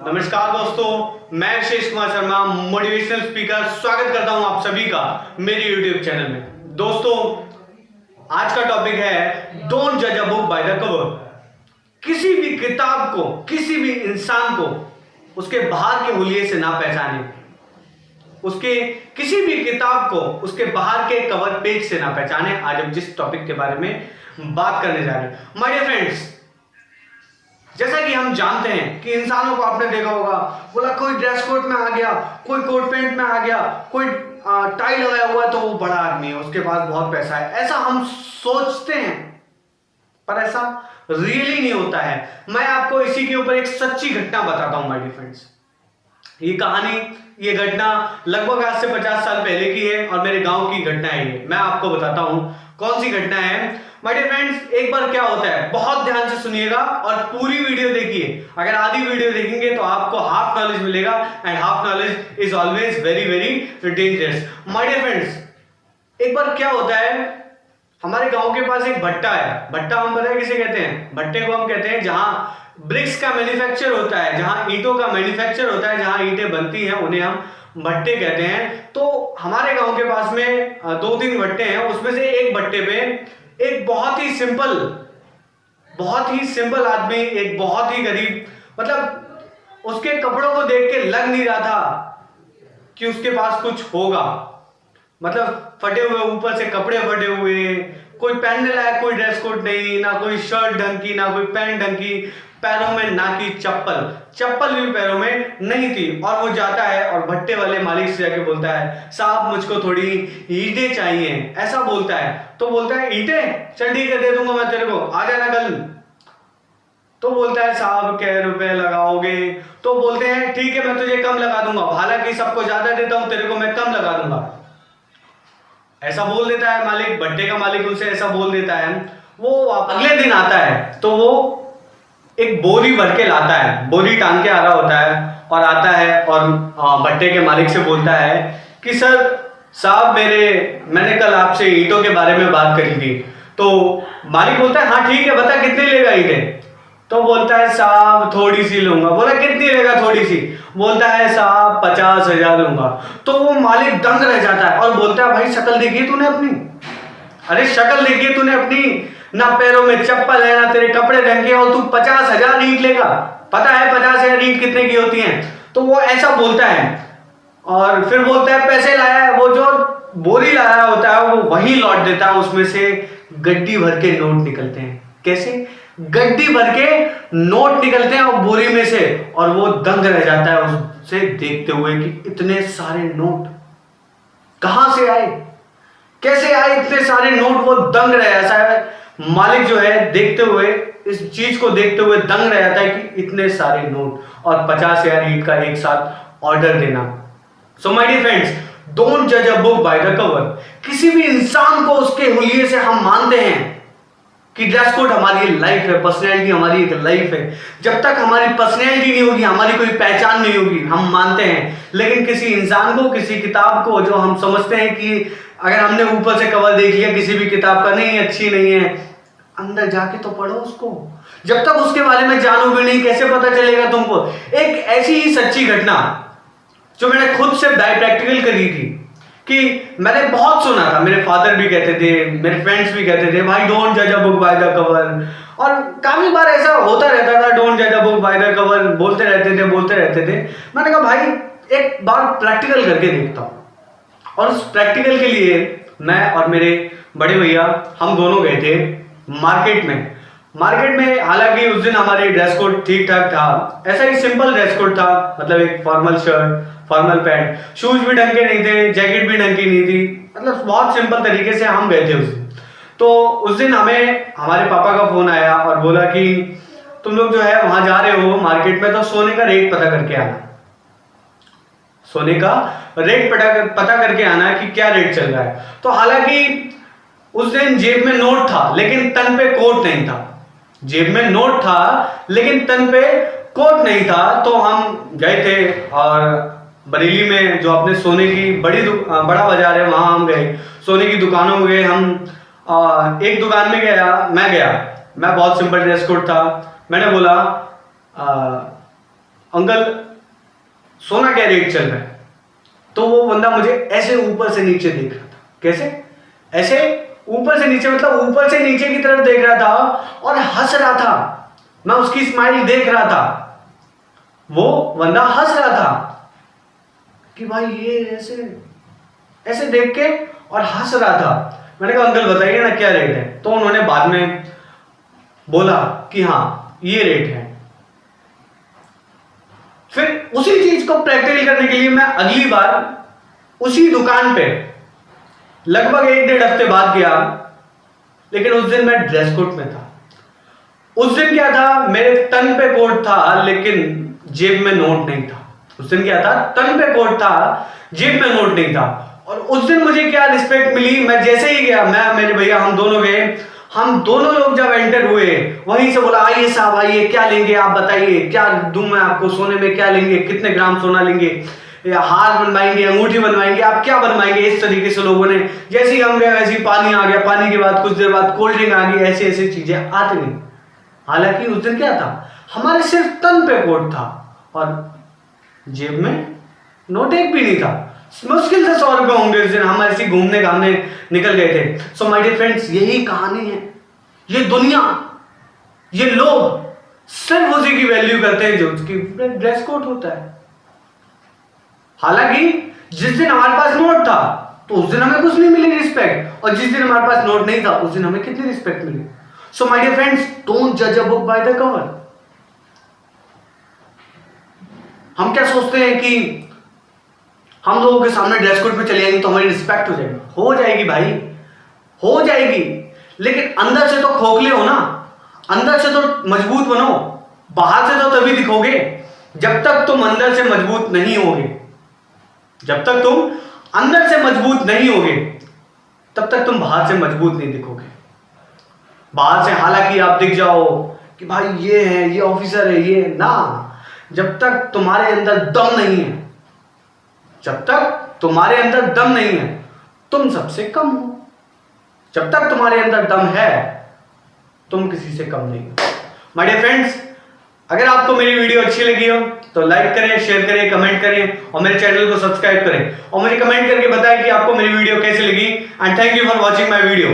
नमस्कार दोस्तों, मैं शेष कुमार शर्मा मोटिवेशनल स्पीकर स्वागत करता हूं आप सभी का मेरे YouTube चैनल में। दोस्तों, आज का टॉपिक है डोंट जज a book by the cover. किसी भी किताब को, किसी भी इंसान को उसके बाहर के हुलिये से ना पहचाने, उसके किसी भी किताब को उसके बाहर के कवर पेज से ना पहचाने। आज हम जिस टॉपिक के बारे में बात करने जा रहे हैं, माय डियर फ्रेंड्स, जैसा कि हम जानते हैं कि इंसानों को आपने देखा होगा, बोला कोई ड्रेस कोड में आ गया, कोई कोट पैंट में आ गया, कोई टाई लगाया हुआ है तो वो बड़ा आदमी है, उसके पास बहुत पैसा है। ऐसा हम सोचते हैं, पर ऐसा रियली नहीं होता है। मैं आपको इसी के ऊपर एक सच्ची घटना बताता हूं माय डियर फ्रेंड्स। ये कहानी, ये घटना लगभग आज से 50 साल पहले की है और मेरे गांव की घटना है ये। मैं आपको बताता हूं कौन सी घटना है। माय डियर फ्रेंड्स, एक बार क्या होता है, बहुत ध्यान से सुनिएगा और पूरी वीडियो देखिए। अगर आधी वीडियो देखेंगे तो आपको हाफ नॉलेज मिलेगा, and half knowledge is always very very dangerous. My dear friends, एक बार क्या होता है, हमारे गांव के पास एक भट्टा है। भट्टा हम पता है किसे कहते हैं? भट्टे को हम कहते हैं जहां ब्रिक्स का मैन्युफैक्चर होता है, जहां ईंटों का मैन्युफैक्चर होता है, जहां ईंटें बनती हैं, उन्हें हम भट्टे कहते हैं। तो हमारे गांव के पास में 2-3 भट्टे हैं। उसमें से एक भट्टे पे एक बहुत ही सिंपल आदमी, एक बहुत ही गरीब, मतलब उसके कपड़ों को देख के लग नहीं रहा था कि उसके पास कुछ होगा। मतलब फटे हुए, ऊपर से कपड़े फटे हुए, कोई पहनने लायक कोई ड्रेस कोड नहीं, ना कोई शर्ट ढंग की, ना कोई पैंट ढंग की, पैरों में ना की चप्पल भी पैरों में नहीं थी। और वो जाता है और भट्टे वाले मालिक से जाके बोलता है, साहब मुझको थोड़ी ईंटें चाहिए, ऐसा बोलता है। तो बोलता है, ईंटें? चल ठीक है, दे दूंगा मैं तेरे को, आ जाना कल। तो बोलता है, साहब क्या रुपए लगाओगे? तो बोलते हैं, ठीक है मैं तुझे कम लगा दूंगा, हालांकि सबको ज्यादा देता हूं, तेरे को मैं कम लगा दूंगा। ऐसा बोल देता है मालिक, भट्टे का मालिक उनसे ऐसा बोल देता है। वो अगले दिन आता है तो वो एक बोरी भर के लाता है, बोरी टांग के आ रहा होता है, और आता है और भट्टे के मालिक से बोलता है कि सर साहब, मैंने कल आपसे ईंटों के बारे में बात करी थी। तो मालिक बोलता है, हाँ ठीक है, बता कितने लेगा ईंटें? तो बोलता है, साहब थोड़ी सी लूंगा। बोला, कितनी लेगा थोड़ी सी? बोलता है, साहब 50,000 लूंगा। तो वो मालिक दंग रह जाता है और बोलता है, भाई शक्ल देखी तूने अपनी? अरे शक्ल देखी तूने अपनी? ना पैरों में चप्पल है, ना तेरे कपड़े ढंग के, और तू 50,000 ईंट लेगा? पता है 50,000 ईंट कितने की होती हैं? तो वो ऐसा बोलता है और फिर बोलता है, पैसे लाया है? वो जो बोरी लाया होता है वो वही लौट देता है, उसमें से गड्डी भर के नोट निकलते हैं। कैसे? गड्डी भर के नोट निकलते हैं और बोरी में से, और वो दंग रह जाता है उसे देखते हुए कि इतने सारे नोट कहां से आए, कैसे आए इतने सारे नोट। वो दंग रह जाता है, मालिक जो है देखते हुए, इस चीज को देखते हुए दंग रह जाता है कि इतने सारे नोट और 50,000 ईंट का एक साथ ऑर्डर देना। So my dear friends, don't जज a book by the cover. किसी भी इंसान को उसके हुलिये से हम मानते हैं कि ड्रेस कोड हमारी लाइफ है, पर्सनैलिटी हमारी एक लाइफ है। जब तक हमारी पर्सनैलिटी नहीं होगी, हमारी कोई पहचान नहीं होगी, हम मानते हैं। लेकिन किसी इंसान को, किसी किताब को जो हम समझते हैं कि अगर हमने ऊपर से कवर देख लिया किसी भी किताब का, नहीं अच्छी नहीं है, अंदर जाके तो पढ़ो उसको। जब तक उसके बारे में जानोगे नहीं, कैसे पता चलेगा तुमको? एक ऐसी ही सच्ची घटना जो मैंने खुद से प्रैक्टिकल करी थी, कि मैंने बहुत सुना था, मेरे फादर भी कहते थे, मेरे फ्रेंड्स भी कहते थे, भाई डोंट जज a book by the cover. और काफी बार ऐसा होता रहता था, डोंट जज a book by the cover बोलते रहते थे। मैंने कहा भाई एक बार प्रैक्टिकल करके देखता हूं। और उस प्रैक्टिकल के लिए मैं और मेरे बड़े भैया, हम दोनों गए थे मार्केट में। हालांकि उस दिन हमारे ड्रेस कोड ठीक ठाक था, ऐसा ही सिंपल ड्रेस कोड था, मतलब एक formal shirt, formal pant, shoes भी ढंग के नहीं थे, जैकेट भी ढंग की नहीं थी, मतलब बहुत सिंपल तरीके से हम गए थे उस दिन। तो उस दिन हमें हमारे पापा का फोन आया और बोला कि तुम लोग जो है वहां जा रहे हो मार्केट में, तो सोने का रेट पता करके आना। सोने का रेट पता करके आना कि क्या रेट चल रहा है। तो हालांकि उस दिन जेब में नोट था लेकिन तन पे कोट नहीं था। जेब में नोट था लेकिन तन पे कोट नहीं था। तो हम गए थे और बरेली में जो अपने सोने की बड़ा बाजार है, वहां हम गए, सोने की दुकानों में गए। हम एक दुकान में मैं बहुत सिंपल ड्रेस कोड था। मैंने बोला अंकल सोना क्या रेट चल रहा है? तो वो बंदा मुझे ऐसे ऊपर से नीचे देख रहा था। कैसे? ऐसे ऊपर से नीचे, मतलब ऊपर से नीचे की तरफ देख रहा था और हंस रहा था। मैं उसकी स्माइल देख रहा था, वो बंदा हंस रहा था कि भाई ये ऐसे ऐसे देख के और हंस रहा था। मैंने कहा अंकल बताइए ना क्या रेट है? तो उन्होंने बाद में बोला कि हाँ ये रेट है। फिर उसी चीज को प्रैक्टिकल करने के लिए मैं अगली बार उसी दुकान पे लगभग 1-1.5 हफ्ते बाद गया, लेकिन उस दिन मैं ड्रेस कोड में था। उस दिन क्या था, मेरे तन पे कोट था लेकिन जेब में नोट नहीं था। उस दिन क्या था, तन पे कोट था, जेब में नोट नहीं था। और उस दिन मुझे क्या रिस्पेक्ट मिली, मैं जैसे ही गया, मैं मेरे भैया हम दोनों गए, हम दोनों लोग जब एंटर हुए वहीं से बोला आइए साहब आइए, क्या लेंगे आप बताइए, क्या दूं मैं आपको, सोने में क्या लेंगे, कितने ग्राम सोना लेंगे, या हार बनवाएंगे, अंगूठी बनवाएंगे, आप क्या बनवाएंगे। इस तरीके से लोगों ने, जैसे ही हम गए वैसे ही पानी आ गया, पानी के बाद कुछ देर बाद कोल्ड ड्रिंक आ गई, ऐसी ऐसी चीजें आती नहीं। हालांकि उस दिन क्या था, हमारे सिर्फ तन पे कोट था और जेब में नोट एक भी नहीं था। मुश्किल से 100 रुपए होंगे उस दिन, हम ऐसे घूमने घामने निकल गए थे। सो माय डियर फ्रेंड्स, यही कहानी है। ये दुनिया, ये लोग सिर्फ उसी की वैल्यू करते हैं जो उसकी ड्रेस कोड होता है। हालांकि जिस दिन हमारे पास नोट था तो उस दिन हमें कुछ नहीं मिली रिस्पेक्ट, और जिस दिन हमारे पास नोट नहीं था उस दिन हमें कितनी रिस्पेक्ट मिली। So my dear friends, don't जज a book by the cover. हम क्या सोचते हैं कि हम लोगों के सामने ड्रेस कोड में चले जाएंगे तो हमारी रिस्पेक्ट हो जाएगी। हो जाएगी भाई, हो जाएगी, लेकिन अंदर से तो खोखले हो ना, अंदर से तो मजबूत बनो। बाहर से तो तभी दिखोगे, जब तक तुम अंदर से मजबूत नहीं होगे, जब तक तुम अंदर से मजबूत नहीं होगे तब तक तुम बाहर से मजबूत नहीं दिखोगे। बाहर से हालांकि आप दिख जाओ कि भाई ये है, ये ऑफिसर है, ये ना, जब तक तुम्हारे अंदर दम नहीं है, जब तक तुम्हारे अंदर दम नहीं है तुम सबसे कम हो। जब तक तुम्हारे अंदर दम है तुम किसी से कम नहीं हो। माय डियर फ्रेंड्स, अगर आपको मेरी वीडियो अच्छी लगी हो तो लाइक करें, शेयर करें, कमेंट करें और मेरे चैनल को सब्सक्राइब करें और मुझे कमेंट करके बताएं कि आपको मेरी वीडियो कैसी लगी। And thank you for watching my video.